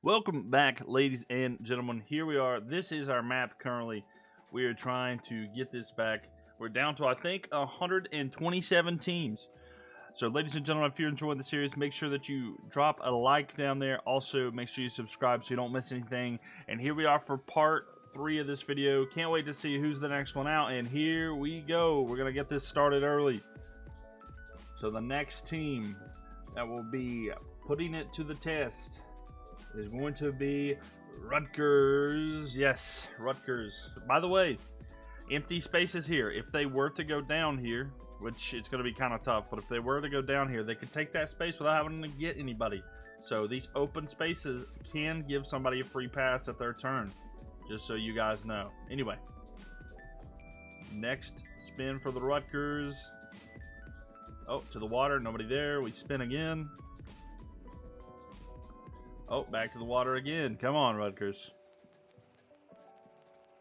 Welcome back, ladies and gentlemen. Here we are. This is our map currently. We are trying to get this back. We're down to, I think, 127 teams. So, ladies and gentlemen, if you're enjoying the series, make sure that you drop a like down there. Also, make sure you subscribe so you don't miss anything. And here we are for part 3 of this video. Can't wait to see who's the next one out. And here we go. We're going to get this started early. So, the next team that will be putting it to the test is going to be Rutgers. Yes, Rutgers. By the way, empty spaces here. If they were to go down here, which it's going to be kind of tough, but if they were to go down here, they could take that space without having to get anybody. So these open spaces can give somebody a free pass at their turn, just so you guys know. Anyway, next spin for the Rutgers. Oh, to the water, nobody there. We spin again. Oh, back to the water again. Come on, Rutgers.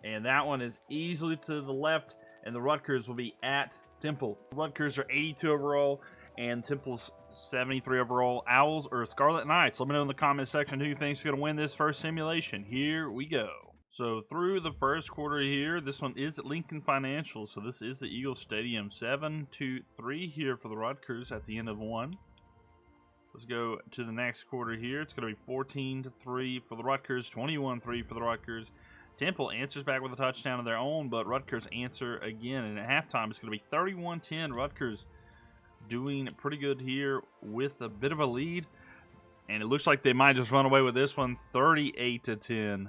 And that one is easily to the left, and the Rutgers will be at Temple. Rutgers are 82 overall, and Temple's 73 overall. Owls or Scarlet Knights? Let me know in the comment section who you think is going to win this first simulation. Here we go. So through the first quarter here, this one is Lincoln Financial. So this is the Eagle Stadium. 7-3 here for the Rutgers at the end of one. Let's go to the next quarter here. It's going to be 14-3 for the Rutgers, 21-3 for the Rutgers. Temple answers back with a touchdown of their own, but Rutgers answer again. And at halftime, it's going to be 31-10. Rutgers doing pretty good here with a bit of a lead. And it looks like they might just run away with this one, 38-10.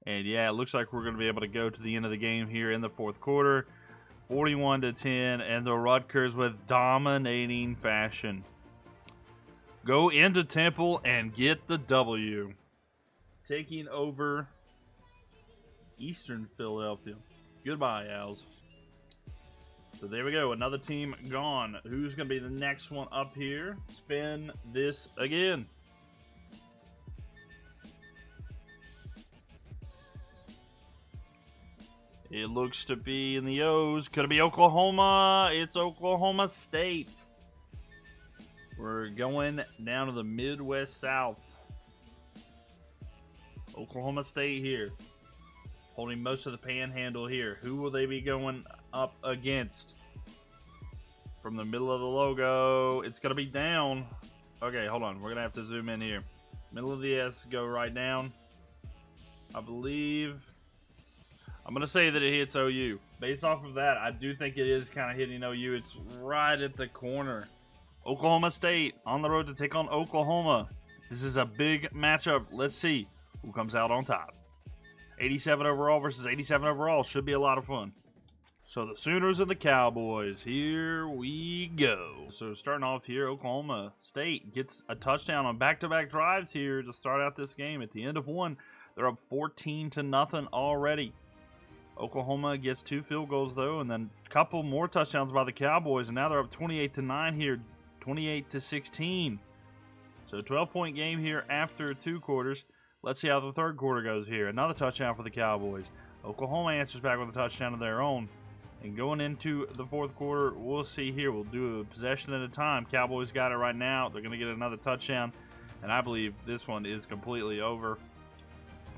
And yeah, it looks like we're going to be able to go to the end of the game here in the fourth quarter. 41-10, and the Rutgers with dominating fashion go into Temple and get the W. Taking over Eastern Philadelphia. Goodbye, Owls. So there we go. Another team gone. Who's going to be the next one up here? Spin this again. It looks to be in the O's. Could it be Oklahoma? It's Oklahoma State. We're going down to the Midwest South. Oklahoma State here, holding most of the panhandle here. Who will they be going up against? From the middle of the logo, it's going to be down. Okay, hold on. We're going to have to zoom in here. Middle of the S, go right down. I believe. I'm going to say that it hits OU. Based off of that, I do think it is kind of hitting OU. It's right at the corner. Oklahoma State on the road to take on Oklahoma. This is a big matchup. Let's see who comes out on top. 87 overall versus 87 overall. Should be a lot of fun. So the Sooners and the Cowboys. Here we go. So starting off here, Oklahoma State gets a touchdown on back-to-back drives here to start out this game. At the end of one, they're up 14-0 already. Oklahoma gets 2 field goals, though, and then a couple more touchdowns by the Cowboys, and now they're up 28-9 here, 28-16. So 12-point game here after 2 quarters. Let's see how the third quarter goes here. Another touchdown for the Cowboys. Oklahoma answers back with a touchdown of their own. And going into the fourth quarter, we'll see here. We'll do a possession at a time. Cowboys got it right now. They're going to get another touchdown. And I believe this one is completely over.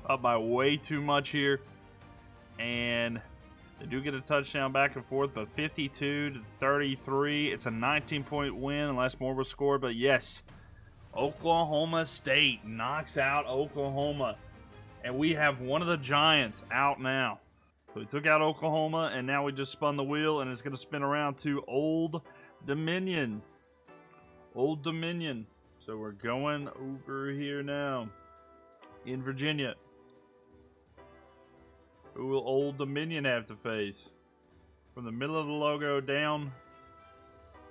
Up by way too much here. And they do get a touchdown back and forth, but 52-33. It's a 19-point win unless more was scored. But yes, Oklahoma State knocks out Oklahoma. And we have one of the Giants out now. So we took out Oklahoma, and now we just spun the wheel, and it's going to spin around to Old Dominion. Old Dominion. So we're going over here now in Virginia. Who will Old Dominion have to face? From the middle of the logo down,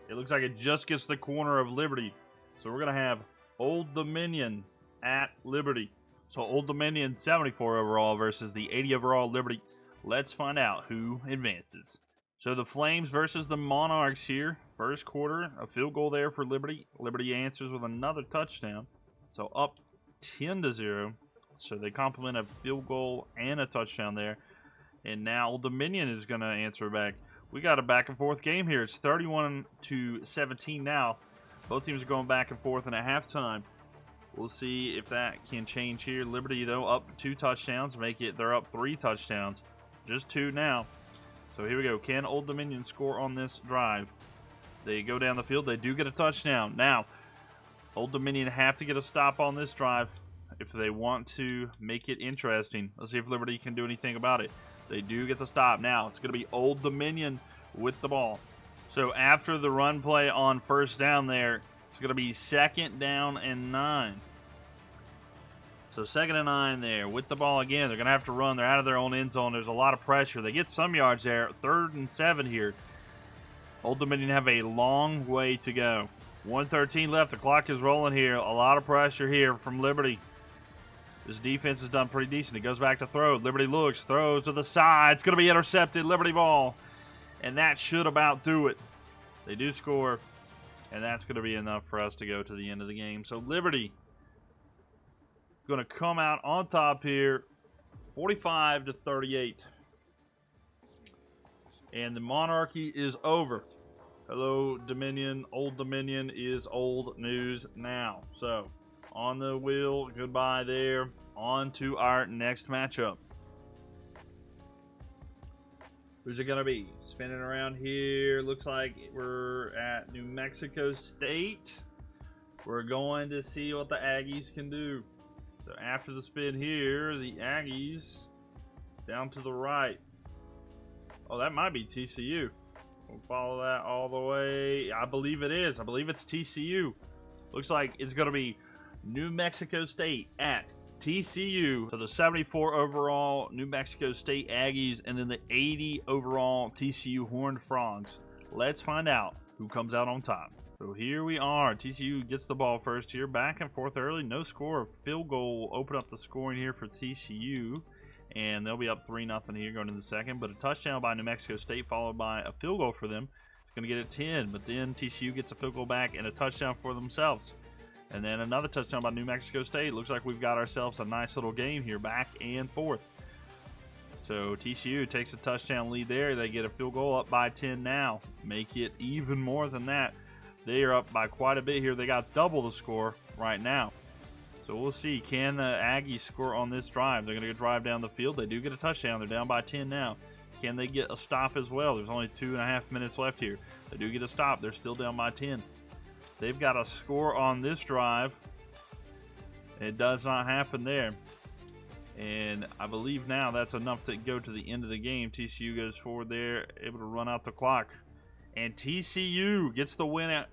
it looks like it just gets the corner of Liberty. So we're going to have Old Dominion at Liberty. So Old Dominion 74 overall versus the 80 overall Liberty. Let's find out who advances. So the Flames versus the Monarchs here. First quarter, a field goal there for Liberty. Liberty answers with another touchdown. So up 10-0. So they complement a field goal and a touchdown there. And now Old Dominion is going to answer back. We got a back and forth game here. It's 31-17 now. Both teams are going back and forth, and at halftime, We'll see if that can change here. Liberty, though, up 2 touchdowns. They're up 3 touchdowns. Just 2 now. So here we go. Can Old Dominion score on this drive? They go down the field. They do get a touchdown. Now, Old Dominion have to get a stop on this drive if they want to make it interesting. Let's see if Liberty can do anything about it. They do get the stop. Now, it's going to be Old Dominion with the ball. So after the run play on first down there, it's going to be 2nd down and 9. So 2nd and 9 there with the ball again. They're going to have to run. They're out of their own end zone. There's a lot of pressure. They get some yards there. 3rd and 7 here. Old Dominion have a long way to go. 1:13 left. The clock is rolling here. A lot of pressure here from Liberty. This defense has done pretty decent. It goes back to throw. Liberty looks, throws to the side. It's going to be intercepted. Liberty ball. And that should about do it. They do score. And that's going to be enough for us to go to the end of the game. So Liberty going to come out on top here, 45-38. And the monarchy is over. Hello, Dominion. Old Dominion is old news now. So, on the wheel, goodbye there. On to our next matchup. Who's it going to be? Spinning around here. Looks like we're at New Mexico State. We're going to see what the Aggies can do. So after the spin here, the Aggies down to the right. Oh, that might be TCU. We'll follow that all the way. I believe it is. I believe it's TCU. Looks like it's going to be New Mexico State at TCU. So the 74 overall New Mexico State Aggies and then the 80 overall TCU Horned Frogs. Let's find out who comes out on top. So here we are. TCU gets the ball first here. Back and forth early. No score. Field goal will open up the scoring here for TCU. And they'll be up 3-0 here going into the second. But a touchdown by New Mexico State followed by a field goal for them. It's going to get it 10. But then TCU gets a field goal back and a touchdown for themselves. And then another touchdown by New Mexico State. Looks like we've got ourselves a nice little game here, back and forth. So TCU takes a touchdown lead there. They get a field goal up by 10 now. Make it even more than that. They are up by quite a bit here. They got double the score right now. So we'll see. Can the Aggies score on this drive? They're going to drive down the field. They do get a touchdown. They're down by 10 now. Can they get a stop as well? There's only 2.5 minutes left here. They do get a stop. They're still down by 10. They've got a score on this drive. It does not happen there. And I believe now that's enough to go to the end of the game. TCU goes forward there, able to run out the clock. And TCU gets the win at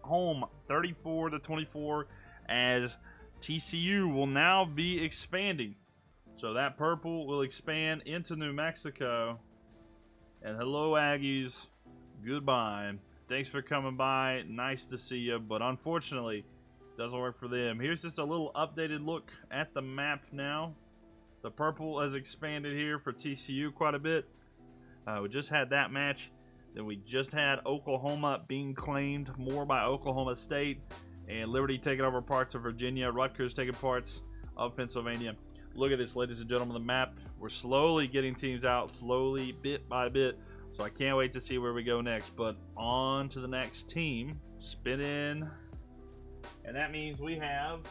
home, 34-24, as TCU will now be expanding. So that purple will expand into New Mexico. And hello, Aggies. Goodbye. Thanks for coming by. Nice to see you. But unfortunately, it doesn't work for them. Here's just a little updated look at the map now. The purple has expanded here for TCU quite a bit. We just had that match. Then we just had Oklahoma being claimed more by Oklahoma State. And Liberty taking over parts of Virginia. Rutgers taking parts of Pennsylvania. Look at this, ladies and gentlemen, the map. We're slowly getting teams out, slowly, bit by bit. So I can't wait to see where we go next. But on to the next team. Spin in. And that means we have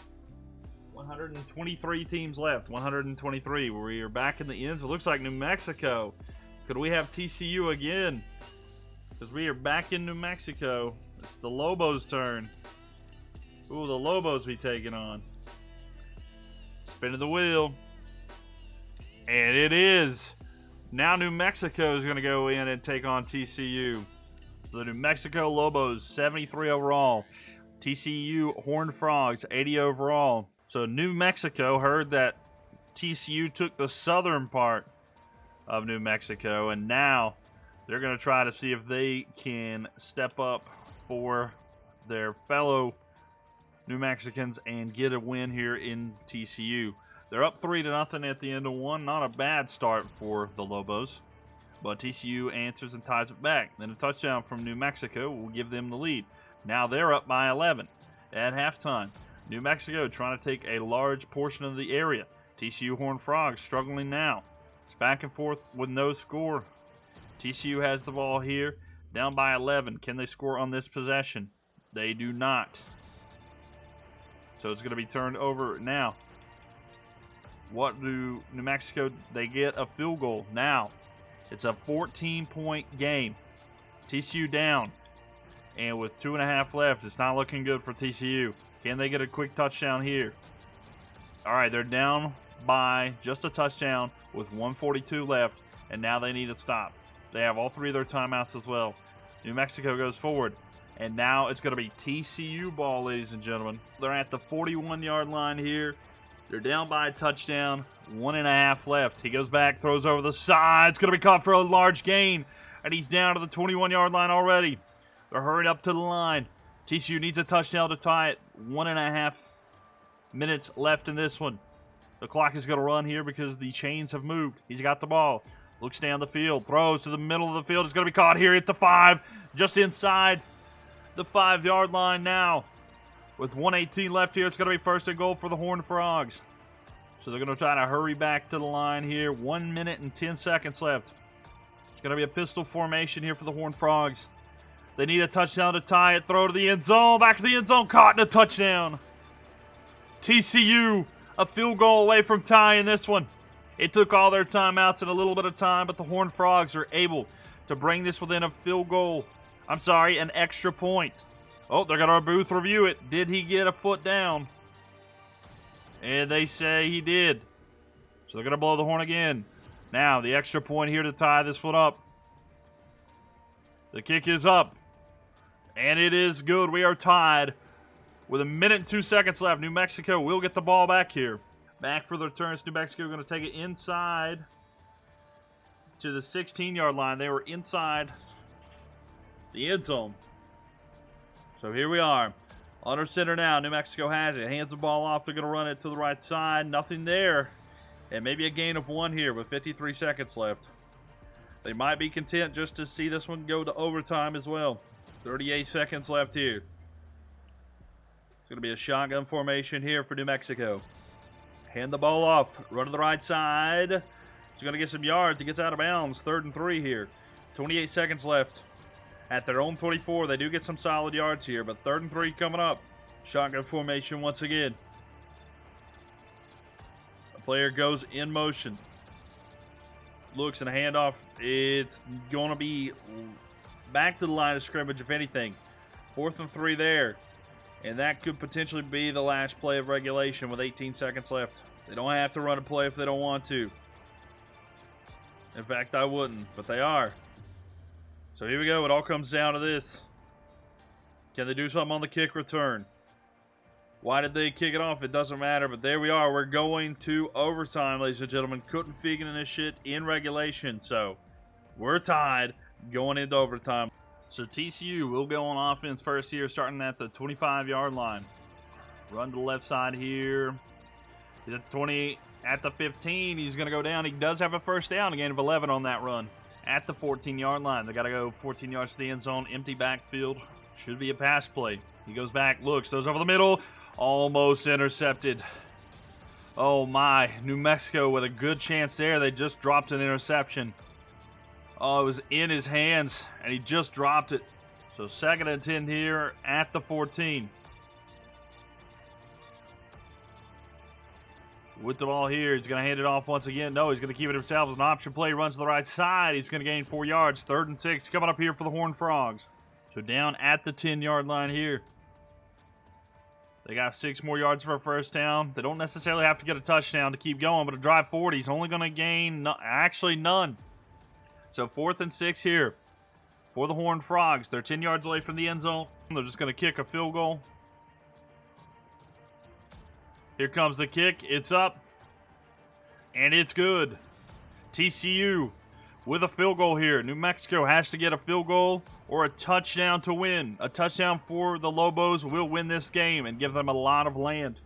123 teams left. 123. We are back in the ends. It looks like New Mexico. Could we have TCU again? Because we are back in New Mexico. It's the Lobos' turn. Ooh, the Lobos be taking on. Spinning the wheel. And it is. Now New Mexico is going to go in and take on TCU. The New Mexico Lobos, 73 overall. TCU Horned Frogs, 80 overall. So New Mexico heard that TCU took the southern part of New Mexico, and now they're going to try to see if they can step up for their fellow New Mexicans and get a win here in TCU. They're up 3-0 at the end of one. Not a bad start for the Lobos. But TCU answers and ties it back. Then a touchdown from New Mexico will give them the lead. Now they're up by 11 at halftime. New Mexico trying to take a large portion of the area. TCU Horned Frogs struggling now. It's back and forth with no score. TCU has the ball here, down by 11. Can they score on this possession? They do not. So it's going to be turned over now. What do New Mexico? They get a field goal now. It's a 14-point game. TCU down. And with 2.5 left, it's not looking good for TCU. Can they get a quick touchdown here? All right, they're down by just a touchdown with 1:42 left, and now they need to stop. They have all 3 of their timeouts as well. New Mexico goes forward, and now it's going to be TCU ball, ladies and gentlemen. They're at the 41-yard line here. They're down by a touchdown, 1.5 left. He goes back, throws over the side. It's going to be caught for a large gain, and he's down to the 21-yard line already. They're hurrying up to the line. TCU needs a touchdown to tie it. 1.5 minutes left in this one. The clock is going to run here because the chains have moved. He's got the ball. Looks down the field. Throws to the middle of the field. It's going to be caught here at the 5. Just inside the 5-yard line now. With 1:18 left here, it's going to be first and goal for the Horned Frogs. So they're going to try to hurry back to the line here. 1 minute and 10 seconds left. It's going to be a pistol formation here for the Horned Frogs. They need a touchdown to tie it. Throw to the end zone. Back to the end zone. Caught in a touchdown. TCU a field goal away from tying this one. It took all their timeouts and a little bit of time, but the Horned Frogs are able to bring this within a field goal. I'm sorry, an extra point. Oh, they're going to booth review it. Did he get a foot down? And they say he did. So they're going to blow the horn again. Now, the extra point here to tie this one up. The kick is up. And it is good. We are tied with 1 minute and 2 seconds left. New Mexico will get the ball back here. Back for the return. It's New Mexico going to take it inside to the 16-yard line. They were inside the end zone. So here we are. Under center now. New Mexico has it. Hands the ball off. They're going to run it to the right side. Nothing there. And maybe a gain of 1 here with 53 seconds left. They might be content just to see this one go to overtime as well. 38 seconds left here. It's going to be a shotgun formation here for New Mexico. Hand the ball off. Run to the right side. He's going to get some yards. He gets out of bounds. 3rd and 3 here. 28 seconds left. At their own 24, they do get some solid yards here, but 3rd and 3 coming up. Shotgun formation once again. The player goes in motion. Looks and a handoff. It's going to be back to the line of scrimmage, if anything. 4th and 3 there. And that could potentially be the last play of regulation with 18 seconds left. They don't have to run a play if they don't want to. In fact, I wouldn't, but they are. So here we go. It all comes down to this. Can they do something on the kick return? Why did they kick it off? It doesn't matter, but there we are. We're going to overtime, ladies and gentlemen. Couldn't figure this shit in regulation, so we're tied going into overtime. So TCU will go on offense first here, starting at the 25-yard line. Run to the left side here. He's at the 20, at the 15. He's going to go down. He does have a first down, a gain of 11 on that run. At the 14-yard line. They got to go 14 yards to the end zone. Empty backfield. Should be a pass play. He goes back, looks, throws over the middle. Almost intercepted. Oh my. New Mexico with a good chance there. They just dropped an interception. Oh, it was in his hands, and he just dropped it. So 2nd and 10 here at the 14. With the ball here, he's going to hand it off once again. No, he's going to keep it himself as an option play. Runs to the right side. He's going to gain 4 yards. 3rd and 6 coming up here for the Horned Frogs. So down at the 10-yard line here. They got 6 more yards for a first down. They don't necessarily have to get a touchdown to keep going, but a drive forward, he's only going to gain actually none. So 4th and 6 here for the Horned Frogs. They're 10 yards away from the end zone. They're just going to kick a field goal. Here comes the kick. It's up. And it's good. TCU with a field goal here. New Mexico has to get a field goal or a touchdown to win. A touchdown for the Lobos will win this game and give them a lot of land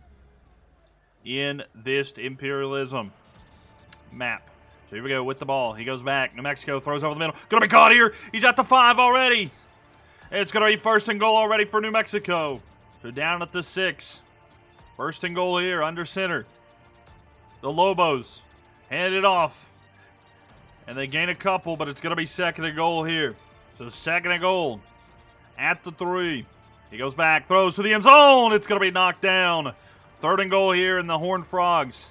in this Imperialism map. So here we go with the ball. He goes back. New Mexico throws over the middle. Going to be caught here. He's at the 5 already. It's going to be 1st and goal already for New Mexico. So down at the 6. 1st and goal here under center. The Lobos hand it off. And they gain a couple, but it's going to be 2nd and goal here. So 2nd and goal at the 3. He goes back, throws to the end zone. It's going to be knocked down. 3rd and goal here in the Horned Frogs.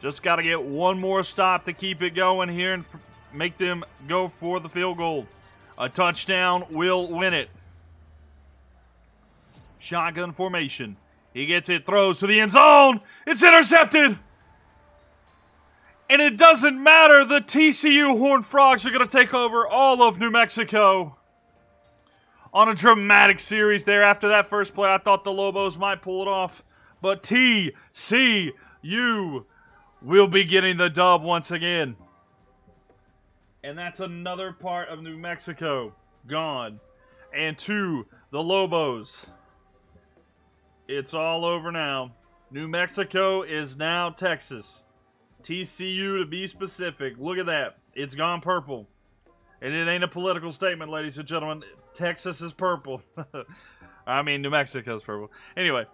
Just got to get one more stop to keep it going here and make them go for the field goal. A touchdown will win it. Shotgun formation. He gets it, throws to the end zone. It's intercepted. And it doesn't matter. The TCU Horned Frogs are going to take over all of New Mexico. On a dramatic series there after that first play, I thought the Lobos might pull it off. But TCU will be getting the dub once again. And that's another part of New Mexico gone. And to the Lobos. It's all over now. New Mexico is now Texas. TCU to be specific. Look at that. It's gone purple. And it ain't a political statement, ladies and gentlemen. Texas is purple. I mean, New Mexico's purple. Anyway.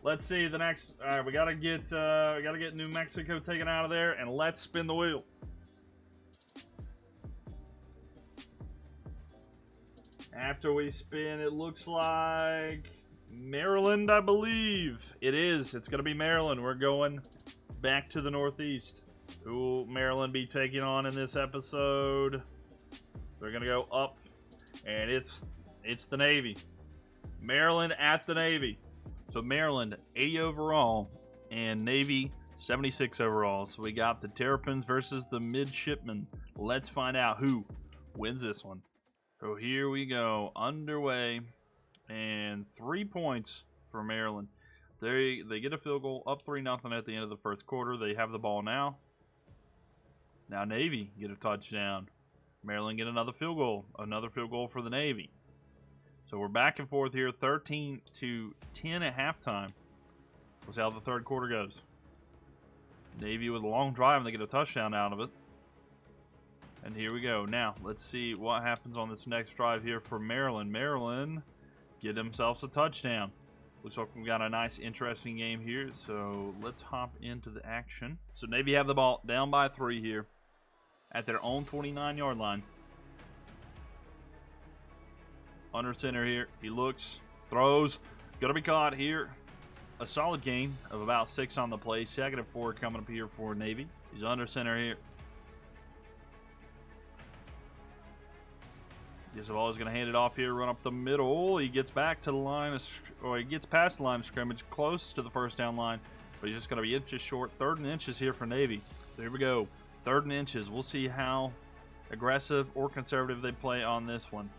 Let's see the next. All right, we gotta get New Mexico taken out of there, and let's spin the wheel. After we spin, it looks like Maryland, I believe. It is. It's gonna be Maryland. We're going back to the Northeast. Who will Maryland be taking on in this episode? They're gonna go up, and it's the Navy. Maryland at the Navy. So Maryland, 80 overall, and Navy, 76 overall. So we got the Terrapins versus the Midshipmen. Let's find out who wins this one. So here we go, underway, and 3 points for Maryland. They get a field goal, up 3-0 at the end of the first quarter. They have the ball now. Now Navy get a touchdown. Maryland get another field goal for the Navy. So we're back and forth here, 13-10 at halftime. We'll see how the third quarter goes. Navy with a long drive, and they get a touchdown out of it. And here we go. Now, let's see what happens on this next drive here for Maryland. Maryland get themselves a touchdown. Looks like we've got a nice, interesting game here. So let's hop into the action. So Navy have the ball down by 3 here at their own 29-yard line. Under center here, he looks, throws, gonna be caught here. A solid gain of about 6 on the play. 2nd and 4 coming up here for Navy. He's under center here. Guess the ball is gonna hand it off here, run up the middle. He gets back to the line, he gets past the line of scrimmage, close to the first down line, but he's just gonna be inches short. 3rd and inches here for Navy. So here we go, 3rd and inches. We'll see how aggressive or conservative they play on this one.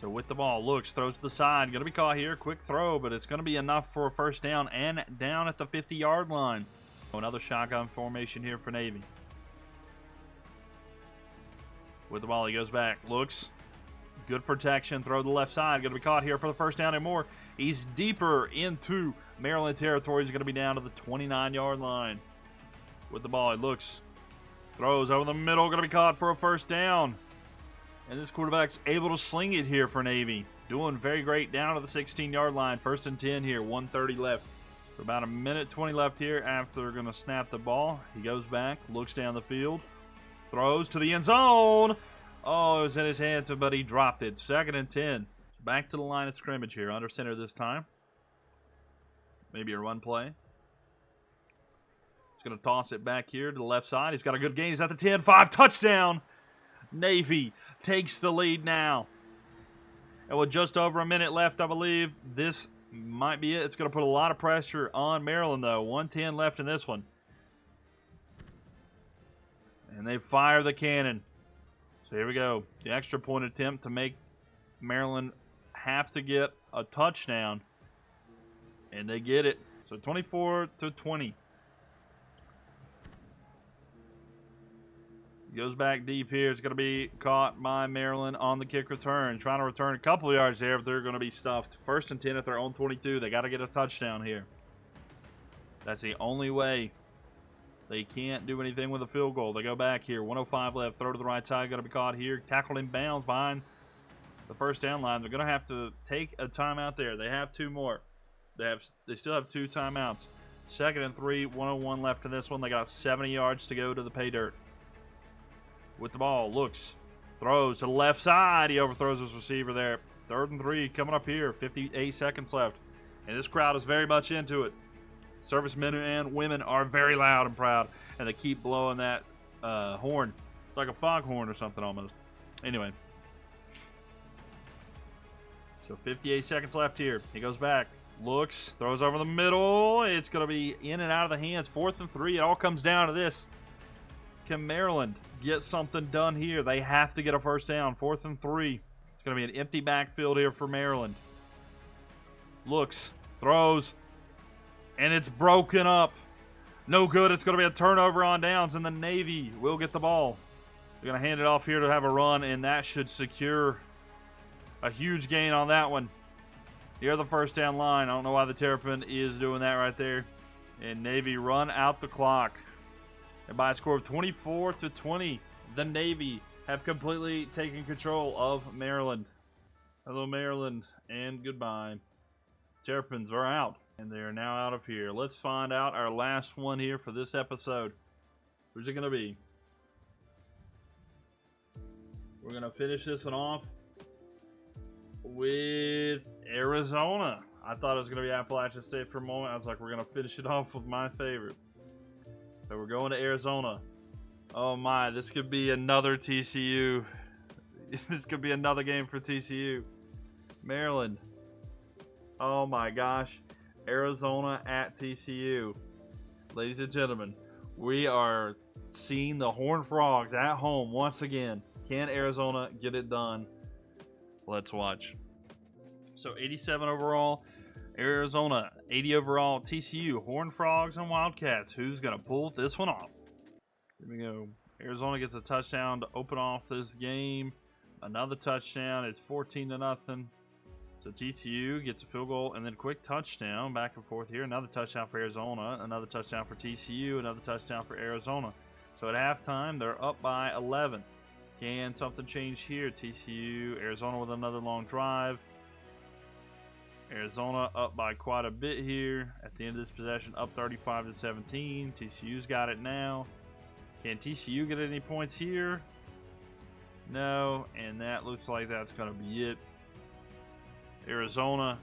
So with the ball, looks, throws to the side. Going to be caught here. Quick throw, but it's going to be enough for a first down and down at the 50-yard line. Another shotgun formation here for Navy. With the ball, he goes back. Looks. Good protection. Throw to the left side. Going to be caught here for the first down and more. He's deeper into Maryland territory. He's going to be down to the 29-yard line. With the ball, he looks. Throws over the middle. Going to be caught for a first down. And this quarterback's able to sling it here for Navy. Doing very great down to the 16-yard line. 1st and 10 here. 1:30 left. For about a minute 20 left here after they're going to snap the ball. He goes back. Looks down the field. Throws to the end zone. Oh, it was in his hands, but he dropped it. 2nd and 10. Back to the line of scrimmage here. Under center this time. Maybe a run play. He's going to toss it back here to the left side. He's got a good gain. He's at the 10-5. Touchdown. Navy takes the lead now. And with just over a minute left, I believe this might be it. It's going to put a lot of pressure on Maryland, though. 1:10 left in this one. And they fire the cannon. So here we go. The extra point attempt to make Maryland have to get a touchdown. And they get it. So 24-20. Goes back deep here. It's going to be caught by Maryland on the kick return. Trying to return a couple of yards there, but they're going to be stuffed. 1st and 10 at their own 22. They got to get a touchdown here. That's the only way. They can't do anything with a field goal. They go back here. 1:05 left. Throw to the right side. Going to be caught here. Tackled in bounds behind the first down line. They're going to have to take a timeout there. They have 2 more. They still have 2 timeouts. 2nd and 3. 1:01 left in this one. They got 70 yards to go to the pay dirt. With the ball, looks, throws to the left side. He overthrows his receiver there. 3rd and 3 coming up here. 58 seconds left. And this crowd is very much into it. Servicemen and women are very loud and proud. And they keep blowing that horn. It's like a foghorn or something almost. Anyway. So 58 seconds left here. He goes back. Looks. Throws over the middle. It's going to be in and out of the hands. 4th and 3. It all comes down to this. Can Maryland get something done here? They have to get a first down. 4th and 3. It's going to be an empty backfield here for Maryland. Looks. Throws. And it's broken up. No good. It's going to be a turnover on downs, and the Navy will get the ball. They're going to hand it off here to have a run, and that should secure a huge gain on that one. Near the first down line. I don't know why the Terrapin is doing that right there. And Navy run out the clock. And by a score of 24-20, the Navy have completely taken control of Maryland. Hello, Maryland, and goodbye. Terrapins are out, and they are now out of here. Let's find out our last one here for this episode. Who's it going to be? We're going to finish this one off with Arizona. I thought it was going to be Appalachian State for a moment. I was like, we're going to finish it off with my favorite. So we're going to Arizona. Oh my, this could be another TCU. This could be another game for TCU. Maryland. Oh my gosh. Arizona at TCU. Ladies and gentlemen, we are seeing the Horned Frogs at home once again. Can Arizona get it done? Let's watch. So 87 overall, Arizona. 80 overall, TCU. Horned Frogs and Wildcats. Who's going to pull this one off? Here we go. Arizona gets a touchdown to open off this game. Another touchdown. It's 14-0. So TCU gets a field goal and then quick touchdown. Back and forth here. Another touchdown for Arizona. Another touchdown for TCU. Another touchdown for Arizona. So at halftime, they're up by 11. Can something change here? TCU, Arizona with another long drive. Arizona up by quite a bit here. At the end of this possession, up 35-17. TCU's got it now. Can TCU get any points here? No, and that looks like that's going to be it. Arizona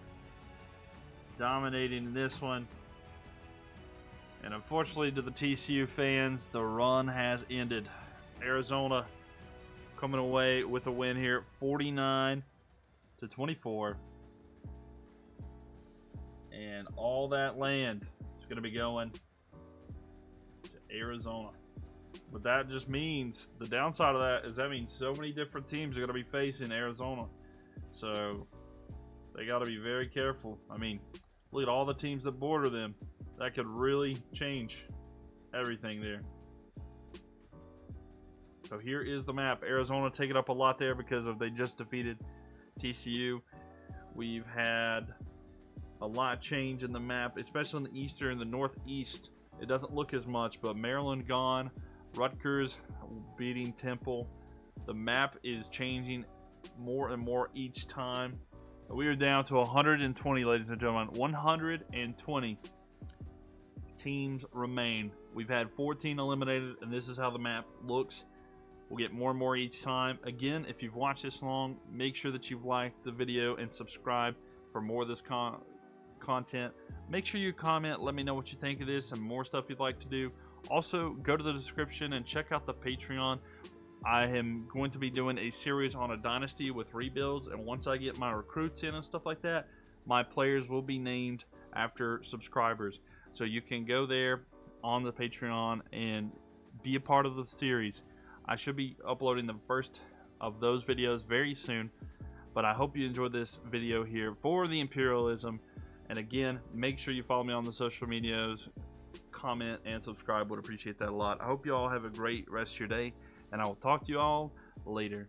dominating this one. And unfortunately to the TCU fans, the run has ended. Arizona coming away with a win here, 49-24. And all that land is going to be going to Arizona. But that just means, the downside of that is that means so many different teams are going to be facing Arizona. So they got to be very careful. I mean, look at all the teams that border them. That could really change everything there. So here is the map. Arizona taking up a lot there because of they just defeated TCU. We've had a lot change in the map, especially in the eastern and the northeast. It doesn't look as much, but Maryland gone. Rutgers beating Temple. The map is changing more and more each time. We are down to 120, ladies and gentlemen. 120 teams remain. We've had 14 eliminated, and this is how the map looks. We'll get more and more each time. Again, if you've watched this long, make sure that you've liked the video and subscribe for more of this content. Make sure you comment. Let me know what you think of this and more stuff you'd like to do. Also, go to the description and check out the Patreon. I am going to be doing a series on a dynasty with rebuilds, and once I get my recruits in and stuff like that, my players will be named after subscribers. So you can go there on the Patreon and be a part of the series. I should be uploading the first of those videos very soon, but I hope you enjoyed this video here for the Imperialism. And again, make sure you follow me on the social medias, comment, and subscribe. Would appreciate that a lot. I hope you all have a great rest of your day, and I will talk to you all later.